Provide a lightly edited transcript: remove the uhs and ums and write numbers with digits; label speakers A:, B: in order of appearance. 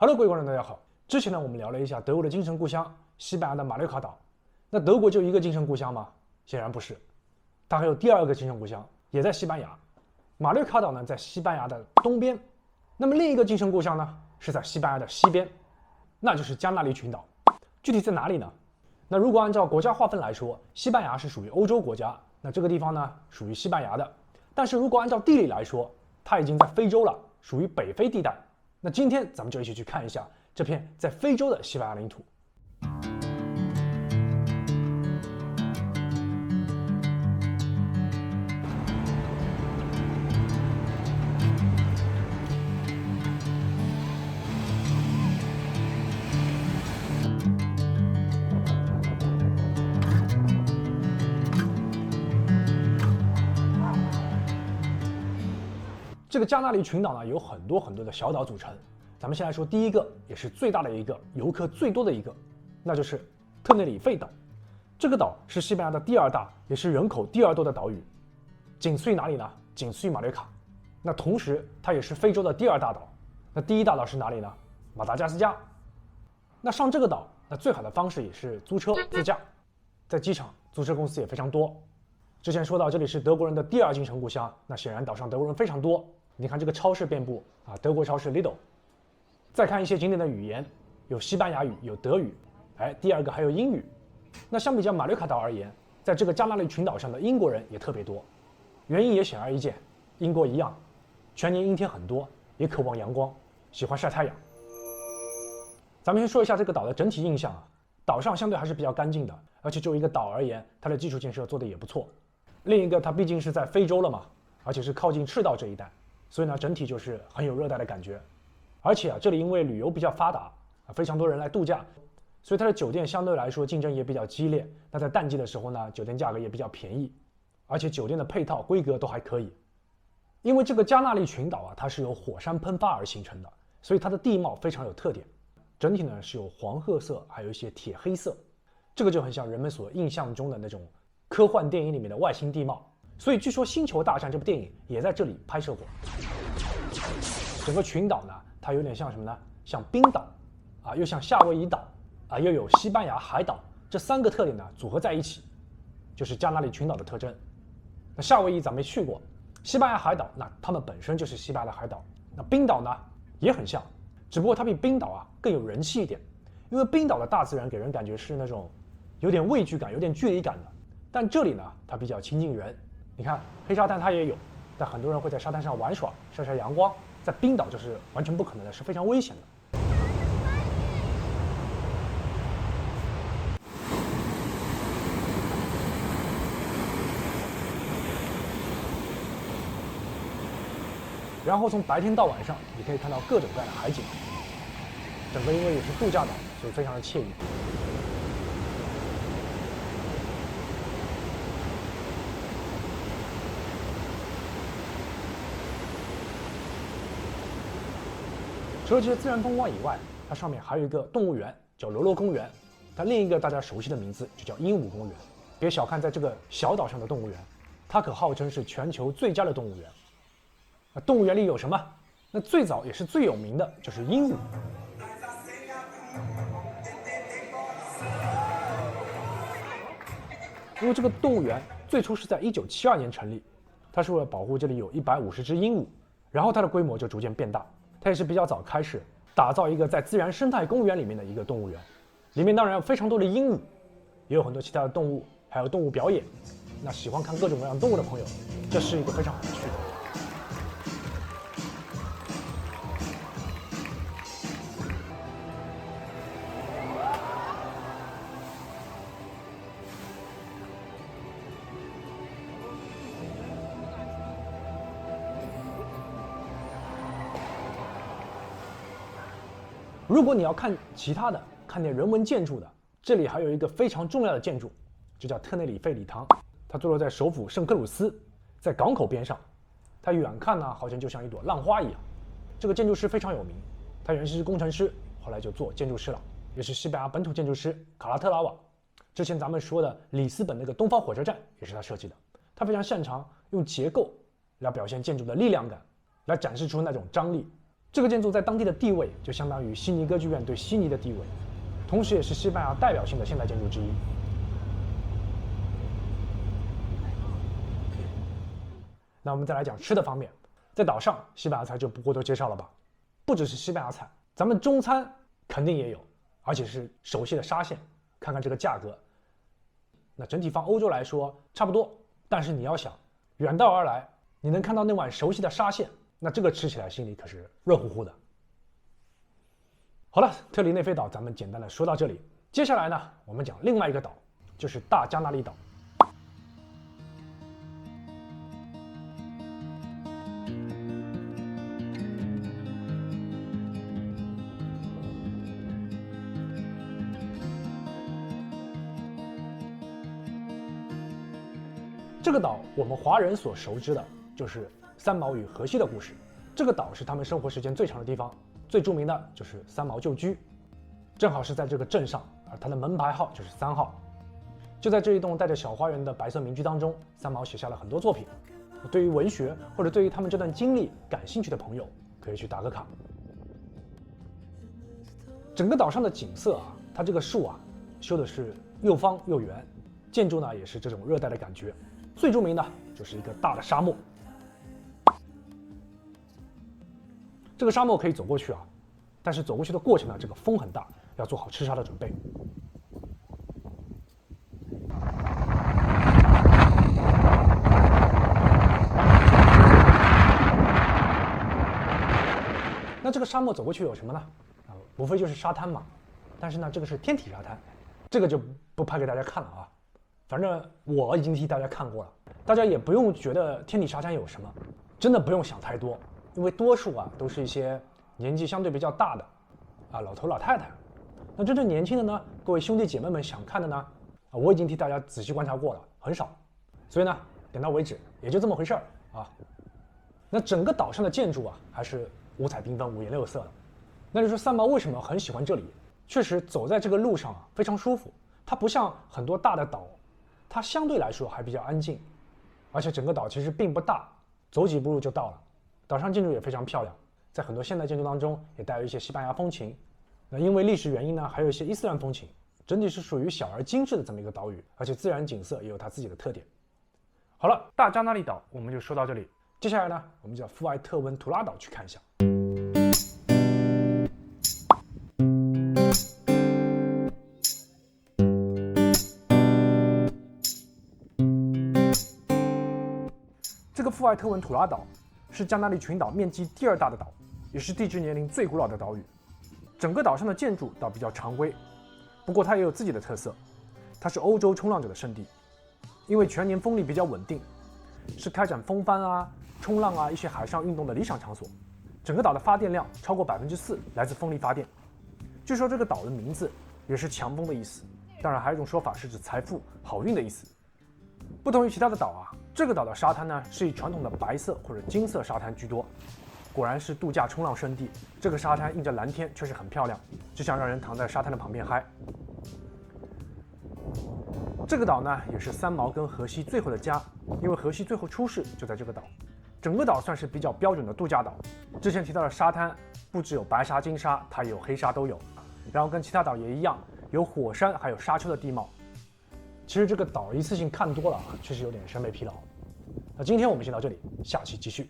A: Hello， 各位觀眾，大家好。之前呢，我們聊了一下德國的精神故鄉西班牙的馬略卡島。那德國就一個精神故鄉嗎？顯然不是，它還有第二個精神故鄉，也在西班牙。馬略卡島呢，在西班牙的東邊。那麼另一個精神故鄉呢，是在西班牙的西邊，那就是加那利群島。具體在哪裡呢？那如果按照國家劃分來說，西班牙是屬於歐洲國家，那這個地方呢，屬於西班牙的。但是如果按照地理來說，它已經在非洲了，屬於北非地带。那今天咱們就一起去看一下這片在非洲的西班牙領土。这个加那利群島呢，有很多的小島組成。咱們先來說第一個，也是最大的一個，遊客最多的一個，那就是特內里費島。這個島是西班牙的第二大，也是人口第二多的島嶼，僅次於哪裡呢？僅次於馬略卡。那同時，它也是非洲的第二大島。那第一大島是哪裡呢？馬達加斯加。那上這個島，那最好的方式也是租車自駕，在機場租車公司也非常多。之前說到這裡是德國人的第二精神故鄉，那顯然島上德國人非常多。你看這個超市遍布啊，德國超市 Lidl。再看一些景點的語言，有西班牙語，有德語，第二個還有英語。那相比較馬略卡島而言，在這個加那利群島上的英國人也特別多，原因也顯而易見，英國一樣，全年陰天很多，也渴望陽光，喜歡曬太陽。咱們先說一下這個島的整體印象啊，島上相對還是比較乾淨的，而且就一個島而言，它的基礎建設做得也不錯。另一個，它畢竟是在非洲了嘛，而且是靠近赤道這一帶，所以呢，整體就是很有熱帶的感覺。而且啊，這裡因為旅遊比較發達啊，非常多人來度假，所以它的酒店相對來說競爭也比較激烈。那在淡季的時候呢，酒店價格也比較便宜，而且酒店的配套規格都還可以。因為這個加那利群島啊，它是由火山噴發而形成的，所以它的地貌非常有特點。整體呢是有黃褐色，還有一些鐵黑色，這個就很像人們所印象中的那種科幻電影裡面的外星地貌。所以據說《星球大戰》這部電影也在這裡拍攝過。整個群島呢，它有點像什麼呢？像冰島啊，又像夏威夷島啊，又有西班牙海島，這三個特點呢組合在一起，就是加那利群島的特徵。那夏威夷咱沒去過，西班牙海島那它們本身就是西班牙的海島。那冰島呢也很像，只不過它比冰島啊更有人氣一點，因為冰島的大自然給人感覺是那種有點畏懼感、有點距離感的，但這裡呢它比較親近人。你看黑沙灘它也有，但很多人會在沙灘上玩耍、曬曬陽光。在冰島就是完全不可能的，是非常危險的。然後從白天到晚上，你可以看到各種各樣的海景。整個因為也是度假島，所以非常的愜意。除了這些自然風光以外，它上面還有一個動物園，叫羅羅公園。它另一個大家熟悉的名字就叫鸚鵡公園。別小看在這個小島上的動物園，它可號稱是全球最佳的動物園。那動物園裡有什麼？那最早也是最有名的就是鸚鵡。因為這個動物園最初是在1972年成立，它是為了保護這裡有150隻鸚鵡，然後它的規模就逐漸變大。它也是比較早開始打造一個在自然生態公園裡面的一個動物園，裡面當然有非常多的鸚鵡，也有很多其他的動物，還有動物表演。那喜歡看各種各樣動物的朋友，這是一個非常好的去處。如果你要看其他的，看點人文建築的，這裡還有一個非常重要的建築，就叫特內里費禮堂。它坐落在首府聖克魯斯，在港口邊上。它遠看呢，好像就像一朵浪花一樣。這個建築師非常有名，他原是工程師，後來就做建築師了，也是西班牙本土建築師卡拉特拉瓦。之前咱們說的里斯本那個東方火車站也是他設計的。他非常擅長用結構來表現建築的力量感，來展示出那種張力。這個建築在當地的地位就相當於悉尼歌劇院對悉尼的地位，同時也是西班牙代表性的现代建築之一。那我们再来讲吃的方面，在岛上西班牙菜就不过多介绍了吧。不只是西班牙菜，咱们中餐肯定也有，而且是熟悉的沙县。看看这个價格，那整體放歐洲來說差不多，但是你要想遠道而來，你能看到那碗熟悉的沙縣，那這個吃起來心裡可是熱乎乎的。好了，特里內費島咱們簡單的說到這裡，接下來呢，我們講另外一個島，就是大加那利島。這個島我們華人所熟知的就是三毛與荷西的故事。這個島是他們生活時間最長的地方，最著名的就是三毛舊居，正好是在這個鎮上，而它的門牌號就是3號。就在這一棟帶着小花園的白色民居當中，三毛寫下了很多作品。對於文學或者對於他們這段經歷感興趣的朋友，可以去打個卡。整個島上的景色啊，它這個樹啊修的是又方又圓，建築呢也是這種熱帶的感覺。最著名的就是一個大的沙漠，這個沙漠可以走過去啊，但是走過去的過程呢，這個風很大，要做好吃沙的準備。那這個沙漠走過去有什麼呢？無非就是沙灘嘛，但是呢，這個是天體沙灘，這個就不拍給大家看了啊。反正我已經替大家看過了，大家也不用覺得天體沙灘有什麼，真的不用想太多，因為多數啊都是一些年紀相對比較大的啊老頭老太太。那真正年輕的呢，各位兄弟姐妹們想看的呢，我已經替大家仔細觀察過了，很少，所以呢點到為止，也就這麼回事兒啊。那整個島上的建築啊，還是五彩繽紛、五顏六色的。那就說三毛為什麼很喜歡這裡？確實走在這個路上啊非常舒服，它不像很多大的島。它相對來說還比較安靜，而且整個島其實並不大，走幾步路就到了。島上建築也非常漂亮，在很多現代建築當中也帶有一些西班牙風情。那因為歷史原因呢，還有一些伊斯蘭風情，整體是屬於小而精緻的這麼一個島嶼，而且自然景色也有它自己的特點。好了，大加那利島我們就說到這裡，接下來呢，我們就到富艾特溫圖拉島去看一下。這個富艾特溫圖拉島是加那利群島面積第2大的島，也是地質年齡最古老的島嶼。整個島上的建築倒比較常規，不過它也有自己的特色。它是歐洲衝浪者的聖地，因為全年風力比較穩定，是開展風帆啊、衝浪啊一些海上運動的理想場所。整個島的發電量超過4%來自風力發電。據說這個島的名字也是強風的意思，當然還有一種說法是指財富、好運的意思。不同於其他的島啊，這個島的沙灘呢是以傳統的白色或者金色沙灘居多。果然是度假衝浪聖地，這個沙灘映着藍天，確實很漂亮，只想讓人躺在沙灘的旁邊嗨。這個島呢也是三毛跟荷西最後的家，因為荷西最後出事就在這個島。整個島算是比較標準的度假島。之前提到的沙灘不只有白沙、金沙，它也有黑沙都有。然後跟其他島也一樣，有火山還有沙丘的地貌。其實這個島一次性看多了啊，確實有點審美疲勞。那今天我們先到這裡，下期繼續。